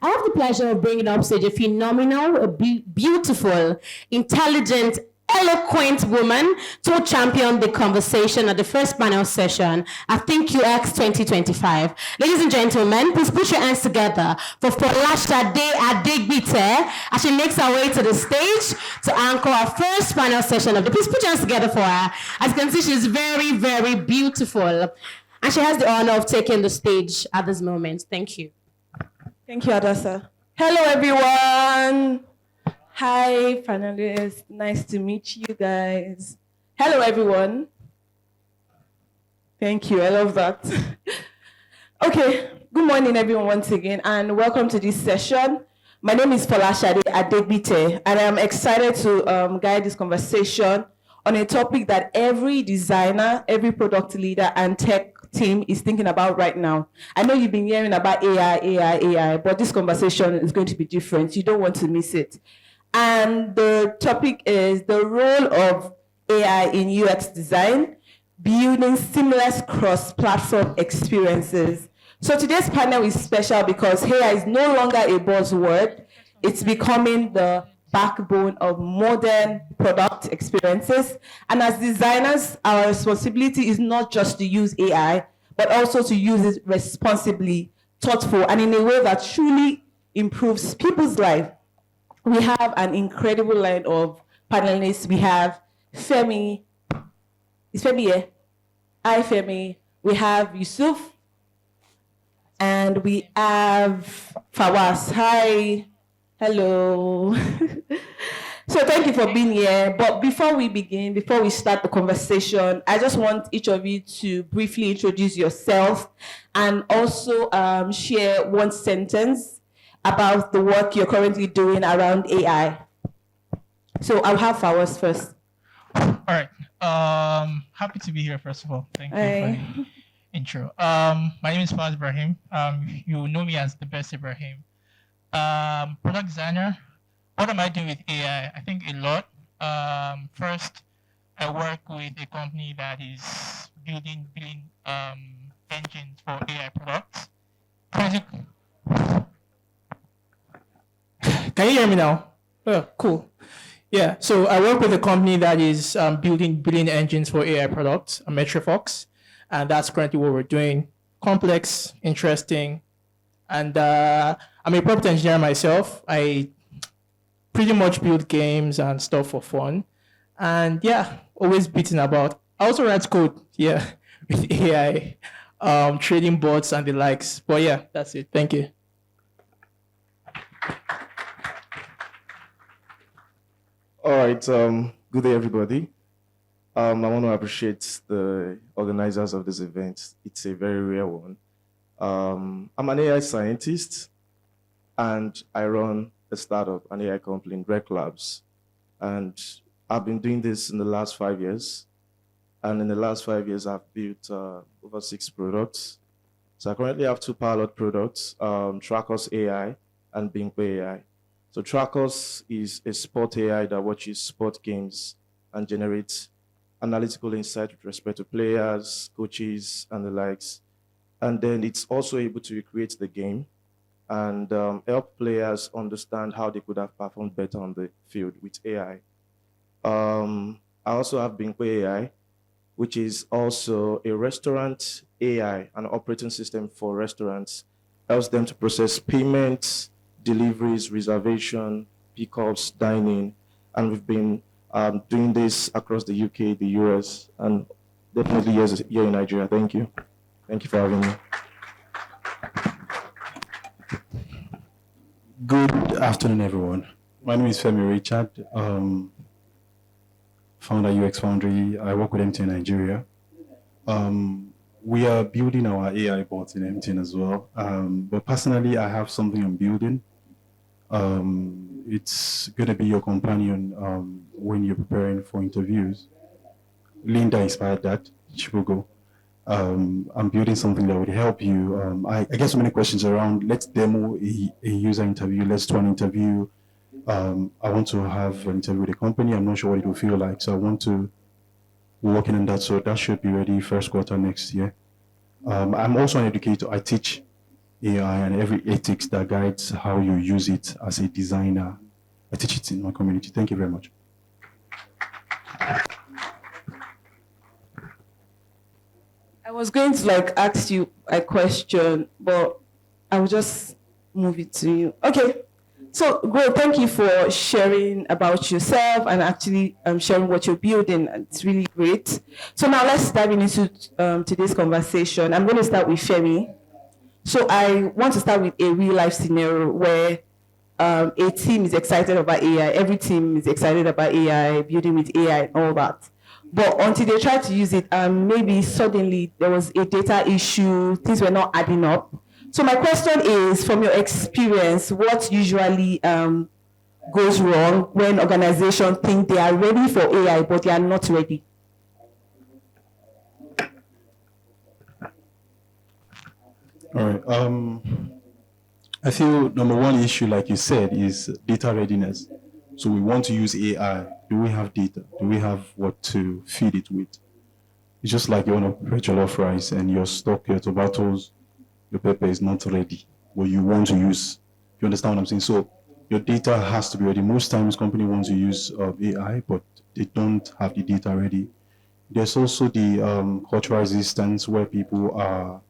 I have the pleasure of bringing up stage a phenomenal, beautiful, intelligent, eloquent woman to champion the conversation at the first panel session at ThinkUX 2025. Ladies and gentlemen, please put your hands together for Folashade Adegbite as she makes her way to the stage to anchor our first panel session of the. Please put your hands together for her. As you can see, she's very, very beautiful. And she has the honor of taking the stage at this moment. Thank you. Thank you, Adasa. Hello, everyone. Hi, panelists. Nice to meet you guys. Hello, everyone. Thank you. I love that. Okay. Good morning, everyone, once again, and welcome to this session. My name is Folashade Adegbite, and I'm excited to guide this conversation on a topic that every designer, every product leader, and tech team is thinking about right now. I know you've been hearing about AI, but this conversation is going to be different. You don't want to miss it. And the topic is the role of AI in UX design, building seamless cross-platform experiences. So today's panel is special because AI is no longer a buzzword. It's becoming the backbone of modern product experiences. And as designers, our responsibility is not just to use AI, but also to use it responsibly, thoughtful, and in a way that truly improves people's life. We have an incredible line of panelists. We have Femi. Is Femi here? Hi, Femi. We have Yusuf. And we have Fawaz. Hi. Hello. So thank you for being here. But before we begin, before we start the conversation, I just want each of you to briefly introduce yourself and also share one sentence about the work you're currently doing around AI. So I'll have Fawaz first. All right. Happy to be here, first of all. Thank you for the intro. My name is Fawaz Ibrahim. You know me as the best Ibrahim. Product designer. What am I doing with AI? I think a lot. First, I work with a company that is building engines for AI products. Can you hear me now? Oh, cool. Yeah, so I work with a company that is building billing engines for AI products, Metrofox, and that's currently what we're doing. Complex, interesting, and I'm a prompt engineer myself. I pretty much build games and stuff for fun, and yeah, always beating about. I also write code, yeah, with AI, trading bots and the likes. But yeah, that's it. Thank you. All right, good day, everybody. I want to appreciate the organizers of this event. It's a very rare one. I'm an AI scientist, and I run a startup, an AI company in Rec Labs. And I've been doing this in the last 5 years. And in the last 5 years, I've built over 6 products. So I currently have 2 pilot products, Trackers AI and Bing AI. So Trackers is a sport AI that watches sport games and generates analytical insight with respect to players, coaches, and the likes. And then it's also able to recreate the game and help players understand how they could have performed better on the field with AI. I also have Bing AI, which is also a restaurant AI, an operating system for restaurants, helps them to process payments, deliveries, reservation, pickups, dining, and we've been doing this across the UK, the US, and definitely here in Nigeria. Thank you. Thank you for having me. Good afternoon, everyone. My name is Femi Richard, founder UX Foundry. I work with MTN Nigeria. We are building our AI bots in MTN as well. But personally, I have something I'm building. It's going to be your companion when you're preparing for interviews. Linda inspired that. Chibugo. I'm building something that would help you. I get so many questions around, let's demo a user interview, let's do an interview. I want to have an interview with a company. I'm not sure what it will feel like. So I want to work on that. So that should be ready first quarter next year. I'm also an educator. I teach AI and every ethics that guides how you use it as a designer. I teach it in my community. Thank you very much. I was going to ask you a question, but I will just move it to you. Okay. So, great. Thank you for sharing about yourself and actually sharing what you're building. It's really great. So now let's dive into today's conversation. I'm going to start with Femi. So I want to start with a real life scenario where a team is excited about AI. Every team is excited about AI, building with AI and all that. But until they try to use it, maybe suddenly there was a data issue, things were not adding up. So my question is, from your experience, what usually goes wrong when organizations think they are ready for AI, but they are not ready? All right. I feel number one issue, like you said, is data readiness. So we want to use AI. Do we have data? Do we have what to feed it with? It's just like you want to prepare jollof rice and your stock, your tomatoes, your pepper is not ready, but you want to use. You understand what I'm saying? So your data has to be ready. Most times company wants to use AI, but they don't have the data ready. There's also the cultural resistance where people are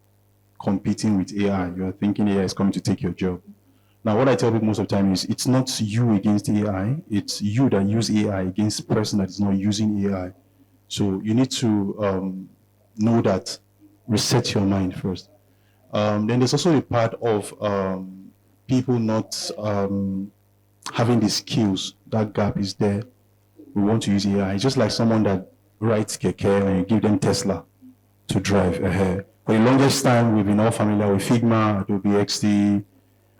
competing with AI. You're thinking AI is coming to take your job. Now, what I tell people most of the time is it's not you against AI, it's you that use AI against the person that is not using AI. So you need to know that, reset your mind first. Then there's also a part of people not having the skills. That gap is there. We want to use AI. It's just like someone that rides keke and you give them Tesla to drive ahead. For the longest time, we've been all familiar with Figma, Adobe XD,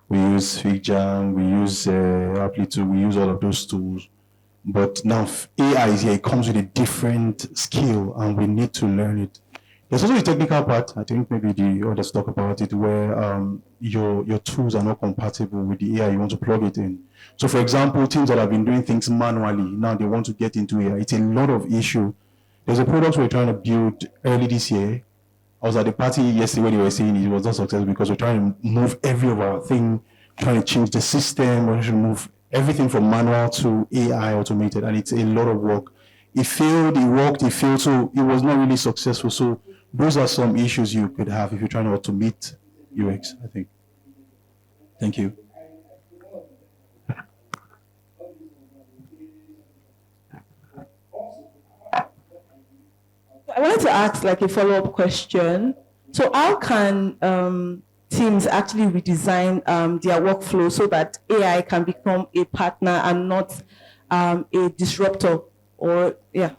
we use FigJam, we use Amplitude, we use all of those tools. But now AI is here, it comes with a different skill and we need to learn it. There's also a technical part, I think maybe the others talk about it, where your tools are not compatible with the AI you want to plug it in. So for example, teams that have been doing things manually, now they want to get into AI. It's a lot of issue. There's a product we're trying to build early this year. I was at the party yesterday when they were saying it was not successful because we're trying to move every of our thing, trying to change the system, we're trying to move everything from manual to AI automated, and it's a lot of work. It failed, it worked, it failed, so it was not really successful. So those are some issues you could have if you're trying to automate UX, I think. Thank you. I wanted to ask a follow-up question. So how can teams actually redesign their workflow so that AI can become a partner and not a disruptor? Or yeah.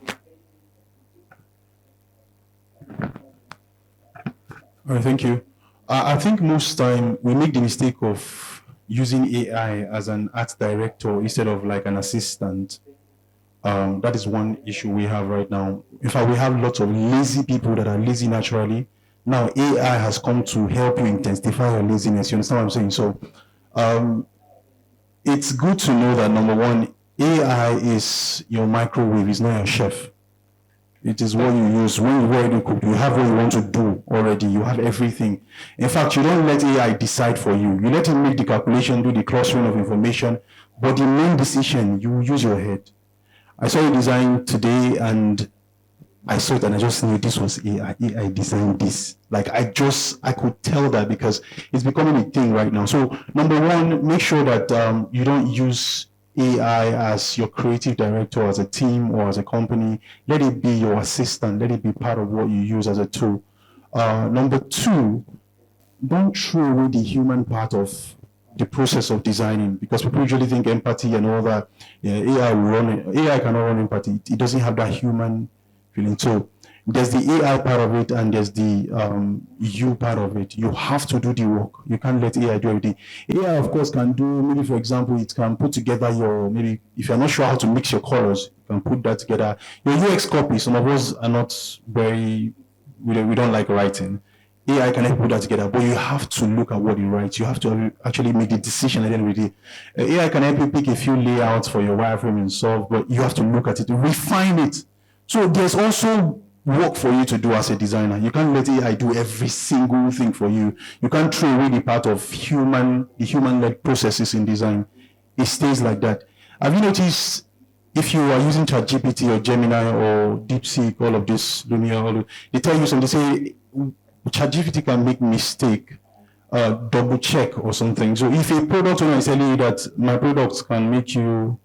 All right, thank you. I think most time we make the mistake of using AI as an art director instead of like an assistant. That is one issue we have right now. In fact, we have lots of lazy people that are lazy naturally. Now, AI has come to help you intensify your laziness. You understand what I'm saying? So, it's good to know that number one, AI is your microwave, it's not your chef. It is what you use. When you already cook, you have what you want to do already. You have everything. In fact, you don't let AI decide for you. You let him make the calculation, do the clustering of information, but the main decision, you use your head. I saw a design today and I saw it and I just knew this was AI. AI designed this. Like I could tell that because it's becoming a thing right now. So number one, make sure that you don't use AI as your creative director, as a team or as a company. Let it be your assistant. Let it be part of what you use as a tool. Number two, don't throw away the human part of the process of designing, because people usually think empathy and all that. Yeah, AI cannot run empathy. It doesn't have that human feeling. So there's the AI part of it and there's the you part of it. You have to do the work. You can't let AI do everything. AI, of course, can do, maybe for example, it can put together your, maybe if you're not sure how to mix your colors, you can put that together. Your UX copy, some of us are not very, we don't like writing. AI can help put that together, but you have to look at what it writes. You have to actually make the decision at the end of the day. AI can help you pick a few layouts for your wireframe and stuff, but you have to look at it, refine it. So there's also work for you to do as a designer. You can't let AI do every single thing for you. You can't throw away the part of the human-led processes in design. It stays like that. Have you noticed if you are using ChatGPT or Gemini or DeepSeek, all of this, Lumia, they tell you something, they say ChatGPT can make mistake, double check or something. So if a product owner is telling you that my products can make you,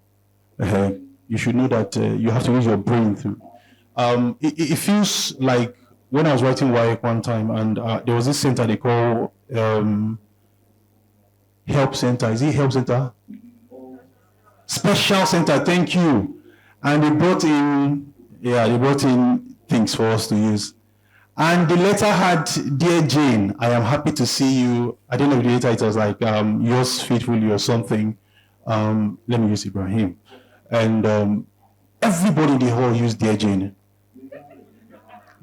you should know that you have to use your brain through. It feels like when I was writing WIAC one time, and there was this center they call Help Center. Is it Help Center? Special Center, thank you. And they brought in things for us to use. And the letter had, Dear Jane, I am happy to see you. At the end of the letter, it was like, yours faithfully or something. Let me use Ibrahim. And everybody in the hall used Dear Jane.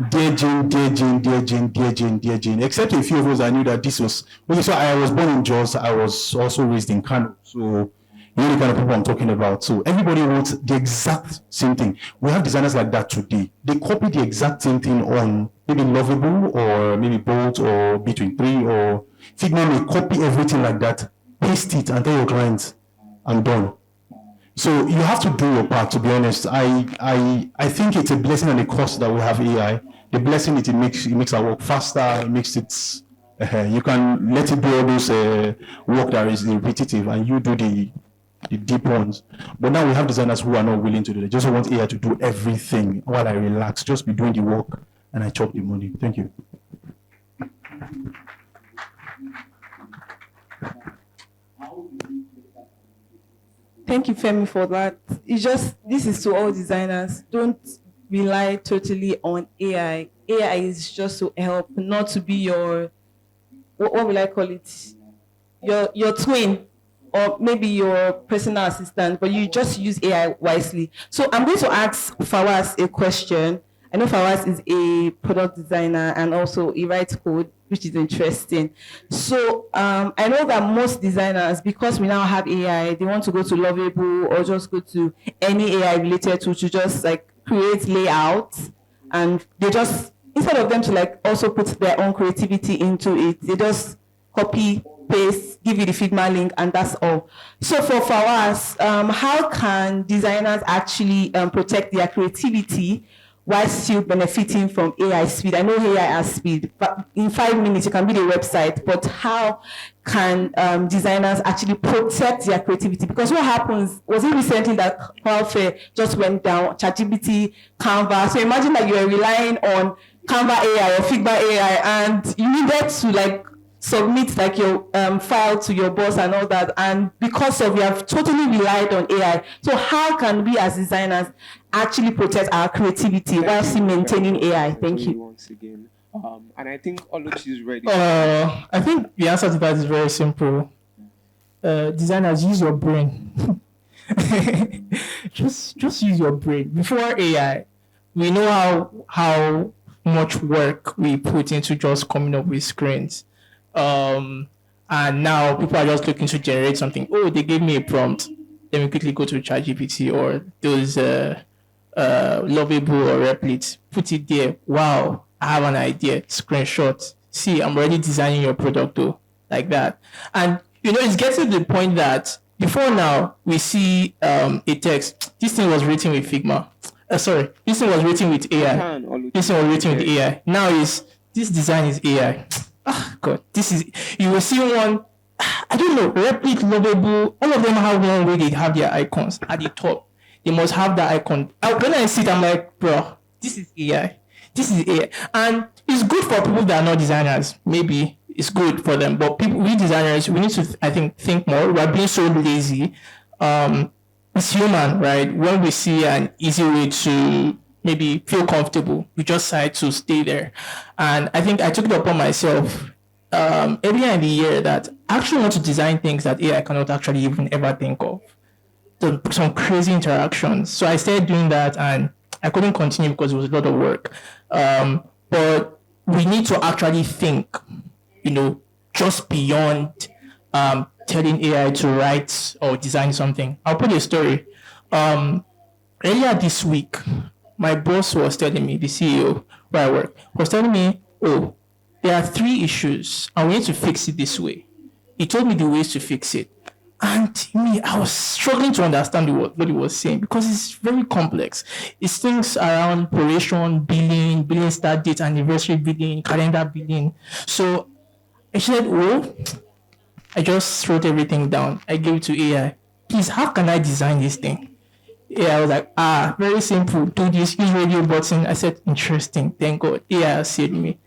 Dear Jane, dear Jane, dear Jane, dear Jane, dear Jane. Except a few of us, I knew that this was, okay, so I was born in Jos, I was also raised in Kano. So you know the kind of people I'm talking about. So everybody wrote the exact same thing. We have designers like that today. They copy the exact same thing on maybe Lovable or maybe Bolt or B23 or Figma may copy everything like that, paste it and tell your clients, I'm done. So you have to do your part, to be honest. I think it's a blessing and a cost that we have AI. The blessing it makes our work faster, it makes it, you can let it do all those work that is repetitive and you do the deep ones. But now we have designers who are not willing to do it. They just want AI to do everything while I relax, just be doing the work and I chop the money. Thank you. Thank you, Femi, for that. This is to all designers. Don't rely totally on AI. AI is just to help, not to be your, what will I call it? Your twin, or maybe your personal assistant, but you just use AI wisely. So I'm going to ask Fawaz a question. I know Fawaz is a product designer and also he writes code, which is interesting. So I know that most designers, because we now have AI, they want to go to Lovable or just go to any AI related to just like create layouts, and they just, instead of them to like also put their own creativity into it, they just copy, paste, give you the Figma link, and that's all. So for Fawaz, how can designers actually protect their creativity while still benefiting from AI speed? I know AI has speed, but in 5 minutes you can build a website, but how can designers actually protect their creativity? Because what happens, was it recently that Cloudflare just went down, ChatGPT, Canva, so imagine that you're relying on Canva AI or Figma AI and you needed to like submit like your file to your boss and all that, and because of you have totally relied on AI. So how can we as designers actually protect our creativity while still maintaining AI? Thank you. Once again, and I think Oluchi is ready. I think the answer to that is very simple. Designers, use your brain. just use your brain. Before AI, we know how much work we put into just coming up with screens. And now people are just looking to generate something. Oh, they gave me a prompt. Let me quickly go to ChatGPT or those Lovable or Replit. Put it there. Wow, I have an idea. Screenshot. See, I'm already designing your product though, like that. And you know, it's getting to the point that before now we see a text. This thing was written with Figma. Sorry, this thing was written with AI. This thing was written with AI. Now this design is AI. Ah, God, this is, you will see one, I don't know, Replit, Lovable, all of them have one way they have their icons at the top. They must have that icon. When I see it, I'm like, bro, this is AI. This is AI. And it's good for people that are not designers. Maybe it's good for them. But we designers, we need to, I think more. We're being so lazy. It's human, right? When we see an easy way to maybe feel comfortable, we just decide to stay there. And I think I took it upon myself earlier in the year that I actually want to design things that AI cannot actually even ever think of. Some crazy interactions. So I started doing that and I couldn't continue because it was a lot of work. But we need to actually think, just beyond telling AI to write or design something. I'll put a story. Earlier this week, my boss was telling me, the CEO where I work, was telling me, oh, there are 3 issues and we need to fix it this way. He told me the ways to fix it. And me, I was struggling to understand what he was saying because it's very complex. It's things around proration, billing start date, anniversary billing, calendar billing. So I said, oh, I just wrote everything down. I gave it to AI. Please, how can I design this thing? Yeah, I was like, very simple. Do this, use radio button. I said, interesting. Thank God. AI saved me.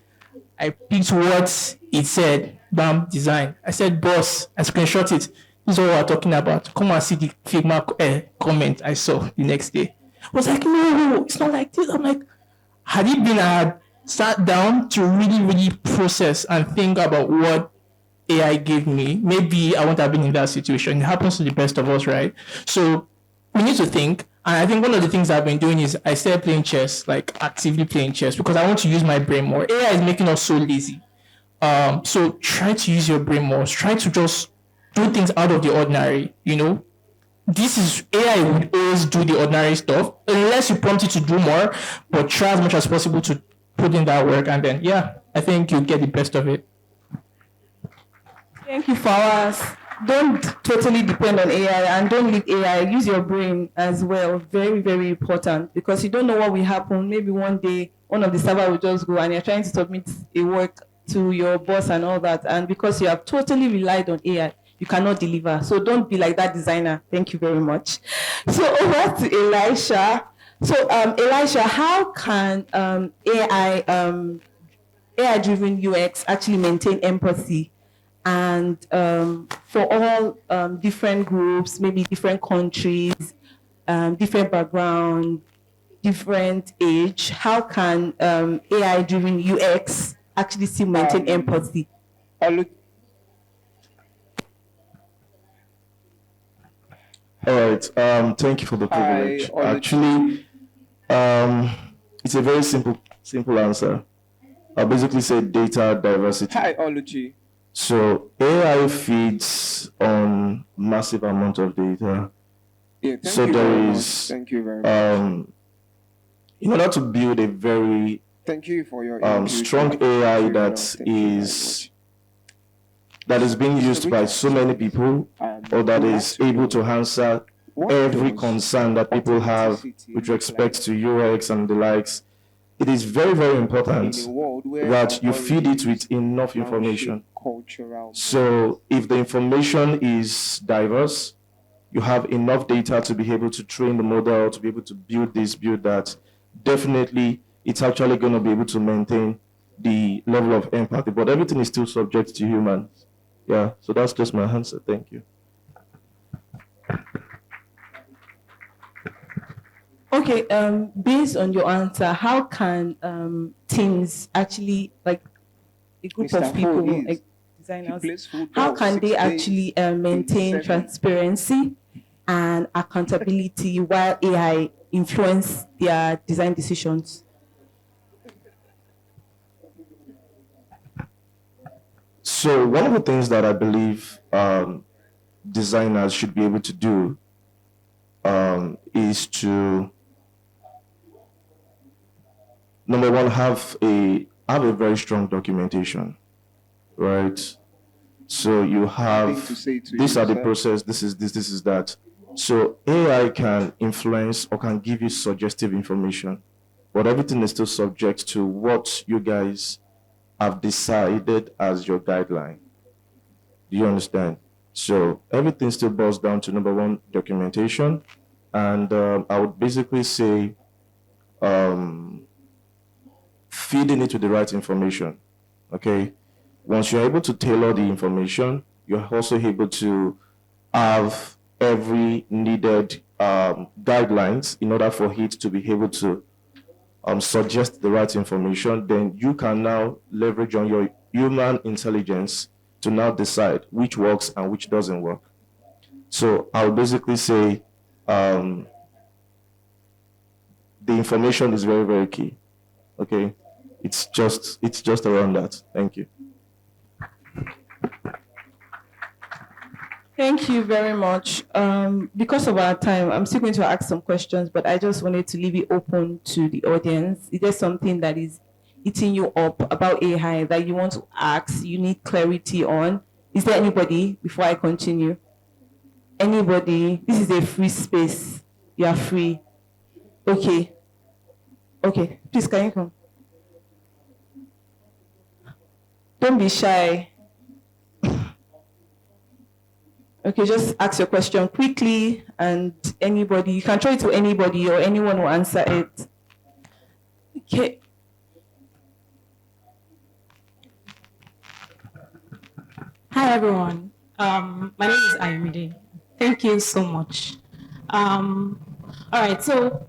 I picked what it said, bam, design. I said, boss, I screenshot it. This is what we're talking about. Come and see the Figma comment I saw the next day. I was like, no, it's not like this. I'm like, had it been sat down to really, really process and think about what AI gave me, maybe I wouldn't have been in that situation. It happens to the best of us, right? So we need to think. And I think one of the things I've been doing is I started playing chess, like actively playing chess, because I want to use my brain more. AI is making us so lazy. So try to use your brain more. Try to just do things out of the ordinary, This is AI would always do the ordinary stuff unless you prompt it to do more, but try as much as possible to put in that work, and then I think you get the best of it. Thank you, Fawaz. Don't totally depend on AI and don't leave AI. Use your brain as well. Very, very important because you don't know what will happen. Maybe one day one of the server will just go and you're trying to submit a work to your boss and all that. And because you have totally relied on AI, you cannot deliver. So don't be like that designer. Thank you very much. So over to Elisha. So Elisha, how can AI-driven UX actually maintain empathy? And for all different groups, maybe different countries, different background, different age, how can AI-driven UX actually still maintain empathy? All right. Thank you for the privilege. Actually, it's a very simple answer. I'll basically say data diversity. Hi, Oluchi. So AI feeds on massive amount of data. Yeah, Thank you very much. In order to build a very for your strong AI that is being used by so many people, or that is able to answer every concern that people have with respect to UX and the likes, it is very, very important that you feed it with enough information. So if the information is diverse, you have enough data to be able to train the model, to be able to build this, build that, definitely it's actually going to be able to maintain the level of empathy, but everything is still subject to humans. Yeah, so that's just my answer. Thank you. Okay, based on your answer, how can teams actually, like a group of people, like designers, how can they actually maintain transparency and accountability while AI influence their design decisions? So one of the things that I believe designers should be able to do is to, number one, have a very strong documentation, right? So you have, these are the process, this is that. So AI can influence or can give you suggestive information, but everything is still subject to what you guys have decided as your guideline. Do you understand? So everything still boils down to, number one, documentation. And I would basically say feeding it with the right information, okay? Once you're able to tailor the information, you're also able to have every needed guidelines in order for it to be able to suggest the right information. Then you can now leverage on your human intelligence to now decide which works and which doesn't work. So I'll basically say the information is very, very key. Okay, it's just around that. Thank you. Thank you very much. Because of our time, I'm still going to ask some questions, but I just wanted to leave it open to the audience. Is there something that is eating you up about AI that you want to ask, you need clarity on? Is there anybody before I continue? Anybody? This is a free space. You are free. Okay. Okay. Please, can you come? Don't be shy. Okay, just ask your question quickly, and anybody, you can throw it to anybody or anyone will answer it. Okay. Hi, everyone. My name is Ayomide. Thank you so much. All right, so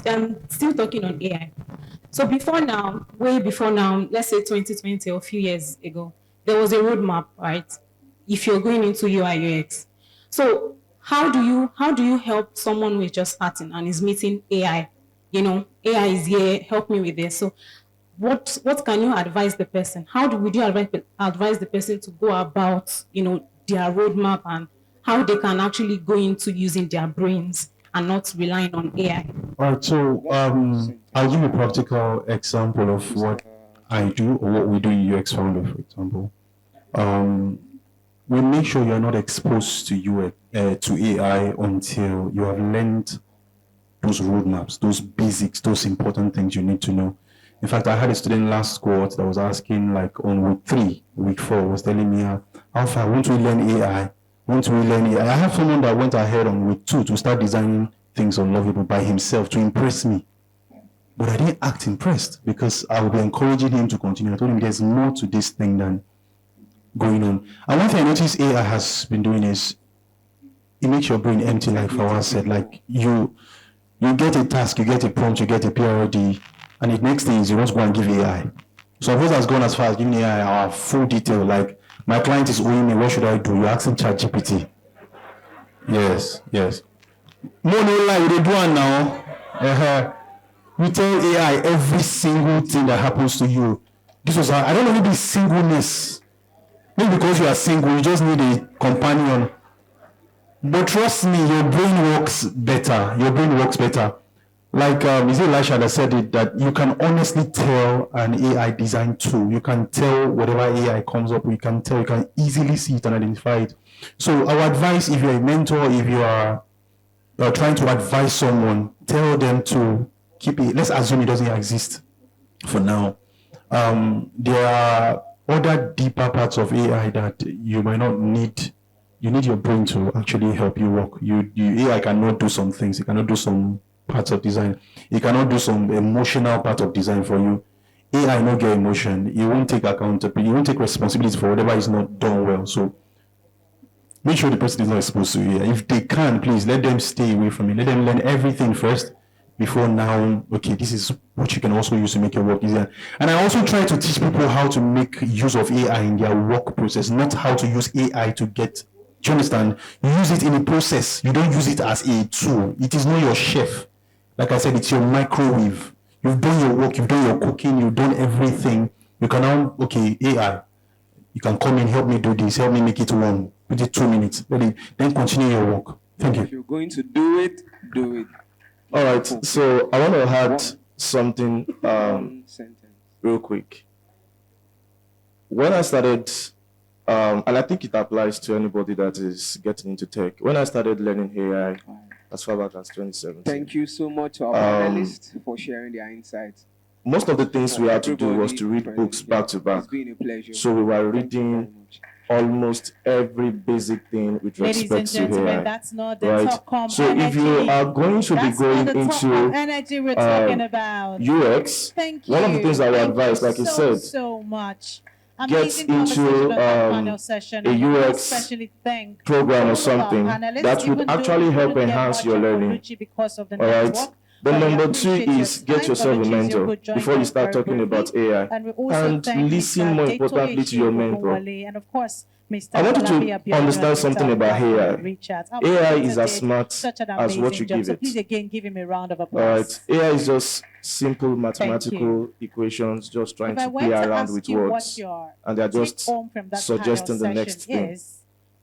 I'm still talking on AI. So before now, way before now, let's say 2020 or a few years ago, there was a roadmap, right? If you're going into UI UX. So how do you help someone who is just starting and is meeting AI? You know, AI is here, help me with this. So what can you advise the person? Would you advise the person to go about, you know, their roadmap and how they can actually go into using their brains and not relying on AI? All right, so I'll give you a practical example of what I do or what we do in UX Founder, for example. We make sure you're not exposed to AI until you have learned those roadmaps, those basics, those important things you need to know. In fact, I had a student last cohort that was asking, like on week 3, week 4, was telling me, how far, won't we learn AI? Won't we learn AI? I have someone that went ahead on week 2 to start designing things on Lovable by himself to impress me. But I didn't act impressed because I would be encouraging him to continue. I told him there's more to this thing than going on. And one thing I noticed AI has been doing is it makes your brain empty, like Fawaz said. Like you get a task, you get a prompt, you get a PRD, and the next thing is you want to go and give AI. So Fawaz has gone as far as giving AI our full detail, like my client is owing me, what should I do? You're asking ChatGPT. Yes. No lie, we do one now. We tell AI every single thing that happens to you. This was, I don't know, maybe singleness. Maybe because you are single, you just need a companion. But trust me, your brain works better. Like, is it Elisha that said it, that you can honestly tell an AI design tool. You can tell whatever AI comes up with, you can easily see it and identify it. So our advice, if you're a mentor, if you are trying to advise someone, tell them to keep it. Let's assume it doesn't exist for now. There are other deeper parts of AI that you might not need. You need your brain to actually help you work. AI cannot do some things. It cannot do some parts of design. It cannot do some emotional part of design for you. AI not get emotion. You won't take accountability. You won't take responsibility for whatever is not done well. So make sure the person is not exposed to AI. If they can, please let them stay away from it. Let them learn everything first before now, okay, this is what you can also use to make your work easier. And I also try to teach people how to make use of AI in their work process, not how to use AI to get, do you understand? You use it in a process. You don't use it as a tool. It is not your chef. Like I said, it's your microwave. You've done your work, you've done your cooking, you've done everything. You can now, okay, AI, you can come in, help me do this, help me make it warm. Within 2 minutes. Then continue your work. Thank you. If you're going to do it, do it. All right, so I want to add something real quick. When I started, and I think it applies to anybody that is getting into tech, when I started learning AI as far back as 2017. Thank you so much to our panelists for sharing their insights. Most of the things we had to do was to read books back to back. It's been a pleasure. So we were reading almost every basic thing with respect to AI. That's not the right? top So if you are going to be going into energy we're talking about. UX, Thank you. one of the things I would advise, like you said, so much. Get into a UX program or something that would actually help enhance your learning. All right. Then number 2 is get yourself a mentor before you start talking about AI, and listen more importantly to your mentor. I want you to understand something about AI. AI is as smart as what you give it. Please again give him a round of All applause. right. AI is just simple mathematical equations, just trying to play around with words, and they're just suggesting the next thing.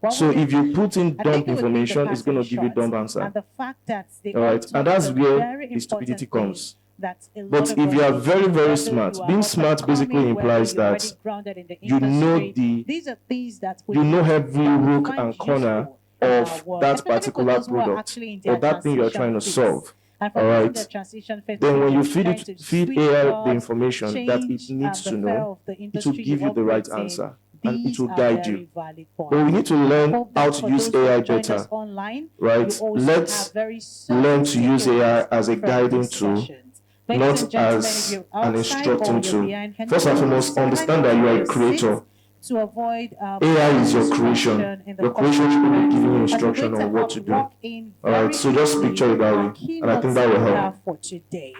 What So would it if you be? put in I dumb think it would be the information, it's going to passing give you dumb shots answer. and the fact that they All all right, taught and that's a where very the stupidity important thing comes. that a lot But of if you us are need very, to, very whether smart, you are being up smart and basically coming, whether implies you're already that grounded in the you know industry, the these are things that we you know need every that we rook find and corner useful in our of work, that especially for particular those who are product actually in or their that thing you're trying to transition phase. solve. And for All those in right. their transition phase, Then when you they're trying to feed switch AI the jobs, information that it change needs the to fare know, of the it will industry give you the operate right in. answer and it These will are guide very you. valid But we points. need to I learn hope how that to for use those who AI have joined better. us online, Right? you also Let's have very learn solid to use AI takeaways as a from guiding these tool, sessions. Ladies not and gentlemen, if as you're an outside instructing or you're tool. behind, can First you and please foremost, silently understand that you take are a your creator. seat to avoid AI is your distraction creation. in the Your course creation of should the be event. giving you As we're instruction going on to what to do. walk in All very right, so just quickly picture it that our way, and I keynote think that will speaker help. for today.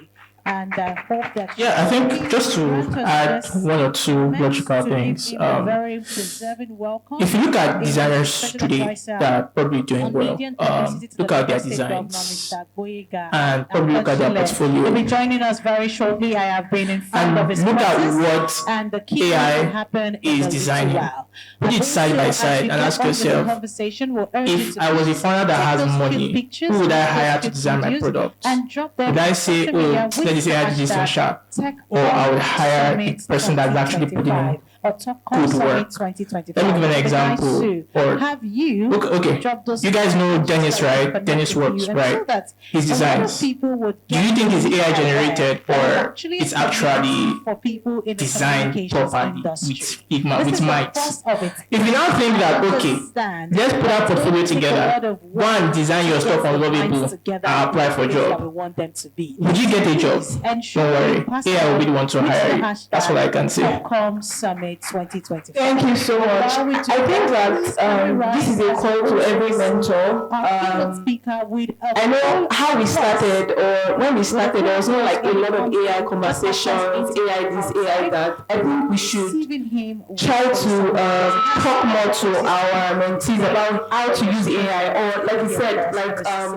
And I hope that Yeah, I think please just to grant us add just one or two moments logical to give things. him a very preserving welcome. If you look at His designers special today advisor that are probably doing on well, media and publicity to look the at their Lagos State Governor, designs Mr. Boyega and probably look at their Akachile. He'll be portfolio joining us very shortly. I have been informed and of his look process at what and the keynote will AI happen in is a little designing. while. Put And it side by also, as side we and get ask on with the yourself, conversation, we'll urge you if to I was a please founder that take has those cute money, pictures, who would I those hire to cute design my videos, product? and drop them Would I on say, social media oh, with let me say I did this on hashtag Sharp? Or I would hire the ThinkUX person that's actually putting in or TalkCon good Summit work. 2025. Let me give an example. Or Have you okay, drop those you guys know pictures Dennis, so that we right? can Dennis connect with works, you, and right? so that His a lot of designs. people would Do you think it's get AI aware generated that or actually it's a community actually for people in the designed communications properly industry? with Figma, This with is the might? first of its If you now think that, okay, understand let's put our that portfolio it will take a lot together, of work one, design your to stuff get on the minds Lovable together and apply in the for a place that job. we want them to be. Would you get a job? Please ensure Don't worry, you pass AI will be the one to with hire the you. That's all I can say. TalkCon Summit 2025. Thank you so much. While we do I think that this is a call to every mentor. our keynote speaker with I know how we started, or when we started, there was not like a lot of AI conversations, AI this, AI that. I think we should try to talk more to our mentees about how to use AI, or like you said, like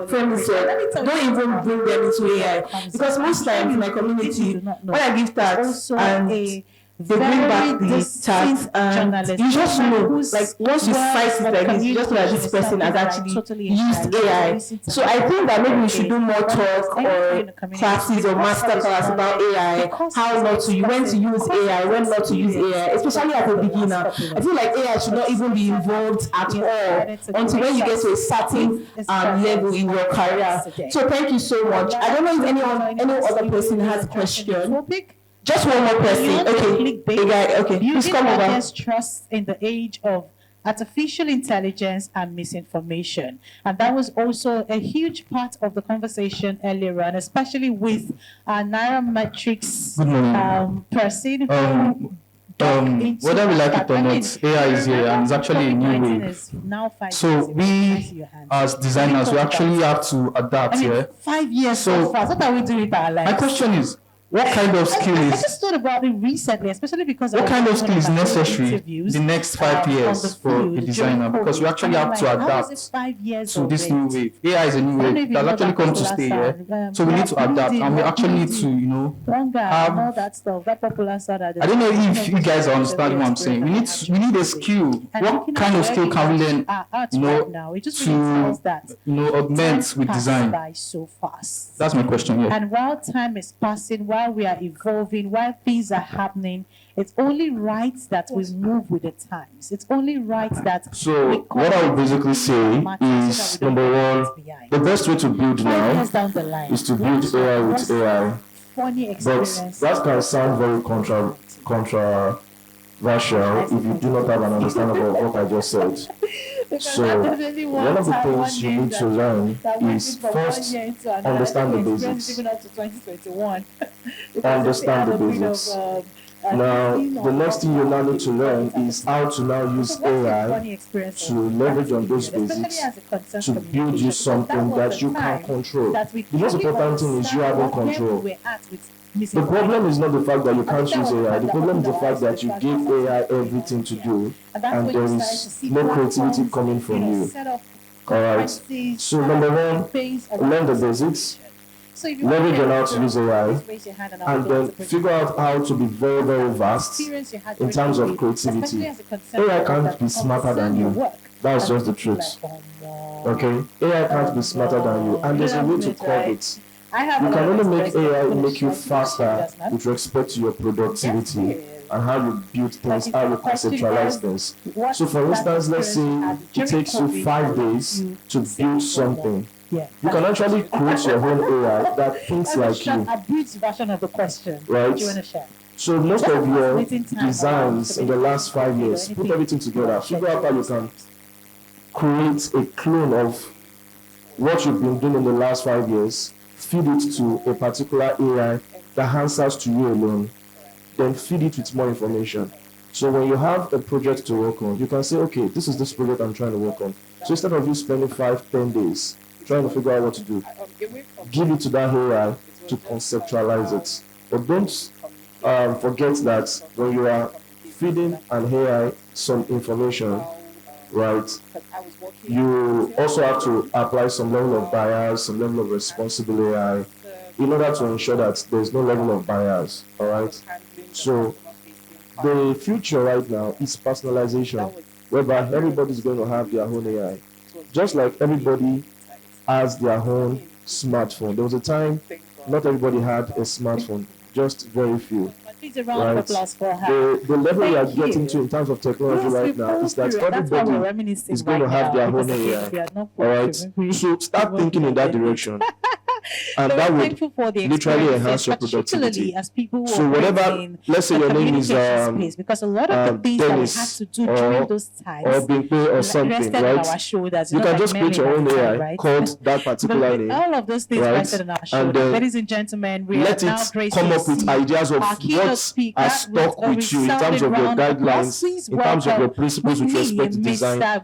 Femi said, don't even bring them into AI, because most times in my community, when I give talks and they bring back the chats and you just know, like once you cite it like this, you just know that this person has actually used AI. So I think that maybe we should do more talk or classes or master class about AI, how not to, when to use AI, when not to use AI, especially as a beginner. I feel like AI should not even be involved at all until when you get to a certain level in your career. So thank you so much. I don't know if any other person has a question. Just one more person. Okay. Okay. Please come over. Trust in the age of artificial intelligence and misinformation. And that was also a huge part of the conversation earlier on, especially with Nairametrics person who whether we like it or not, AI is here and it's actually a new wave. So we, as designers, we actually have to adapt here. 5 years so far. What are we doing with our lives? My question is, what kind of skill I is just thought about it recently, especially because what kind of skill is necessary the next 5 years for a designer? Because we actually have to adapt to this new wave. AI is a new wave that's actually come to stay here. So we need to adapt, and we actually need to, have all that stuff, that popular stuff. I don't know if you guys are understanding what I'm saying. We need a skill. What kind of skill can we learn, to augment with design? By so fast. That's my question here. And while time is passing, while we are evolving, while things are happening, it's only right that we move with the times. It's only right that. So what I would basically say is, number one, the best way to build now is to build AI with AI. Funny But experience. that can sound very controversial if you do not have an understanding of what I just said. So one of the things you need to learn is first understand the basics. Understand the basics. Now, the next thing you now need to learn is how to now use AI to leverage on those basics to build you something that you can control. The most important thing is you having control. The problem is not the fact that you can't use AI. The problem is the fact that you give AI everything to do and there is no creativity coming from you. Alright. So number one, learn the basics, leverage on how to use AI, and then figure out how to be very vast in terms of creativity. AI can't be smarter than you. That's just the truth. Okay? AI can't be smarter than you. And there's a way to curb it. You can only make AI make you faster with respect to your productivity and how you build things, how you conceptualize things. So for instance, let's say it takes you 5 days to build something. You can actually create your own AI that thinks like you. Abridged version of the question. Right? Do you want to share? So most of your designs in the last 5 years, put everything together, figure out how you can create a clone of what you've been doing in the last 5 years, feed it to a particular AI that answers to you alone, then feed it with more information. So when you have a project to work on, you can say, okay, this is this project I'm trying to work on. So instead of you spending 5-10 days trying to figure out what to do, give it to that AI to conceptualize it. But don't forget that when you are feeding an AI some information, right, you also have to apply some level of bias, some level of responsible AI in order to ensure that there's no level of bias, all right? So the future right now is personalization, whereby everybody's going to have their own AI. Just like everybody has their own smartphone. There was a time not everybody had a smartphone, just very few. Right? The level we are getting to in terms of technology right now is that everybody is going to have their own AI. All right? So start thinking in that direction. And that would literally enhance your productivity. So whatever, let's say your name is because a lot of the things Dennis, that we have to do during those times or Bingpe or something, right? You can just create your own AI called that particular name, all of those things rested on our shoulder. and Ladies and gentlemen, we let are now it come up with ideas of what has stuck with you in terms of your guidelines, in terms of your principles with respect to design. But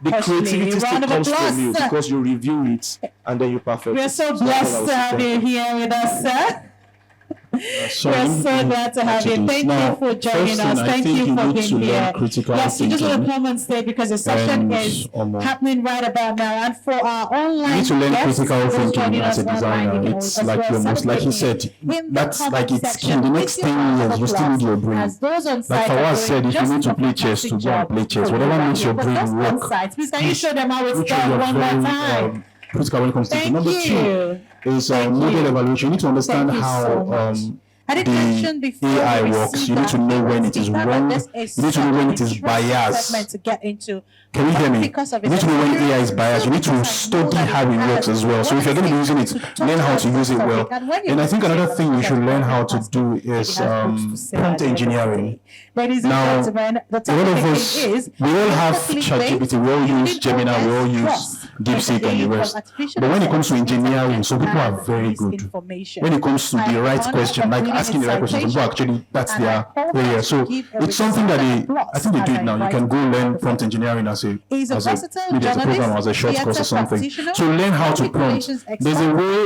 the creativity still comes from you because you review it and then you perfect We are it. so blessed to have you here with us, sir. We're so glad to have you. Thank you for joining us. Thank you for being here. Yes, you just want to come and stay because the session is happening right about now. And for our online You need to learn guests, critical those thinking joining as a us online, you designer. can It's as like well you almost, like you celebrate said, in the that's like comment it's key. section. The next With 10 your years, you still need your brain. as those on Like site Fawaz are said, doing if you just need to a play chess, to fantastic go and job play chess. for Whatever you makes here. your But brain those on work, site, please can you show them how it's which you're done one more very time? critical when it comes to it. Thank Number you. 2 is Thank model you. evaluation. You need to understand Thank you so how much. I did mention the before AI we works. received You need to know when it is wrong. this You need to know when it is biased. segment to get into. Can you hear me? Because of You need to know when AI is biased. You need to study how it works as well. So if you're going to be using it, learn how to use it well. And I think another thing you should learn how to do is prompt engineering. Ladies and Now, gentlemen, the a lot of topic us, is we all have ChatGPT, we all use Gemini, we all use DeepSeek and the rest. But when it comes to engineering, some people are very good. When it comes to the right question, like asking the right question, some people actually, that's their area. So it's something that I think they do it now. You can go learn prompt engineering as a maybe as a program, as a short course or something. To learn how to prompt. There's a way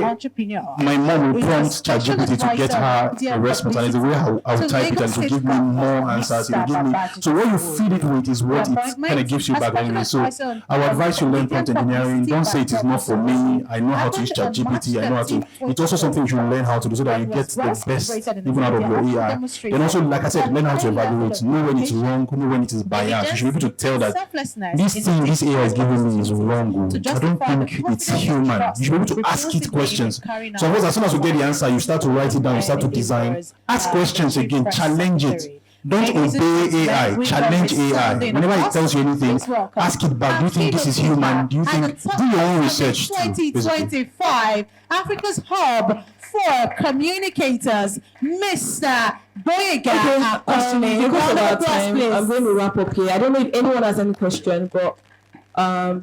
my mom will prompt ChatGPT to get her a response, and there's a way I will type it and to give me more answers. It will give me. So what you feed it with is what it kind of gives you back anyway. So I would advise you learn prompt engineering. Don't say it is not for me. I know how to use ChatGPT. I know how to. It's also something you should learn how to do so that you get the best even out of your AI. Then also, like I said, learn how to evaluate. Know when it's wrong. Know when it is biased. You should be able to tell that this thing this AI is giving me is wrong. I don't think it's human. You should be able to ask it questions. So as soon as you get the answer, you start to write it down. You start to design. Ask questions again. Challenge it. Don't obey AI. Challenge AI. Whenever it tells you anything, ask it back. Do you think this is human? Do you think? Do your own research too. 2025, Africa's hub for communicators, Mr. Boyega. Because of our time, I'm going to wrap up here. I don't know if anyone has any question, but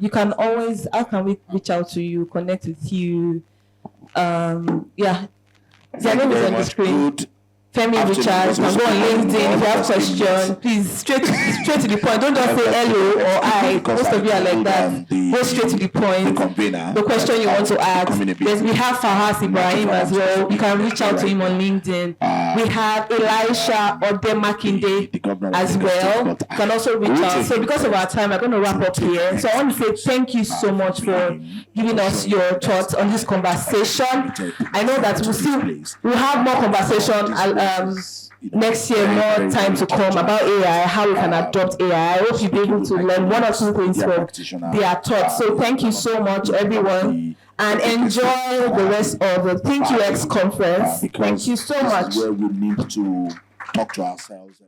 you can always, how can we reach out to you, connect with you? Yeah. Your name is on the screen. Femi Richards, you can go on LinkedIn if you have questions. Please, straight to the point. Don't just say hello or I. Most of you are like that. Go straight to the point. The question you want to ask. Yes, we have Fawaz Ibrahim as well. You can reach out to him on LinkedIn. We have Elisha Odemakinde as well. You can also reach out. So because of our time, we're going to wrap up here. So I want to say thank you so much for giving us your thoughts on this conversation. I know that we'll have more conversation next year more time to come about AI, how we can adopt AI. I hope you'll be able to learn one or two things from their thoughts. So thank you so much, everyone, and enjoy the rest of the ThinkUX conference. Thank you so much. Where we need to talk to ourselves.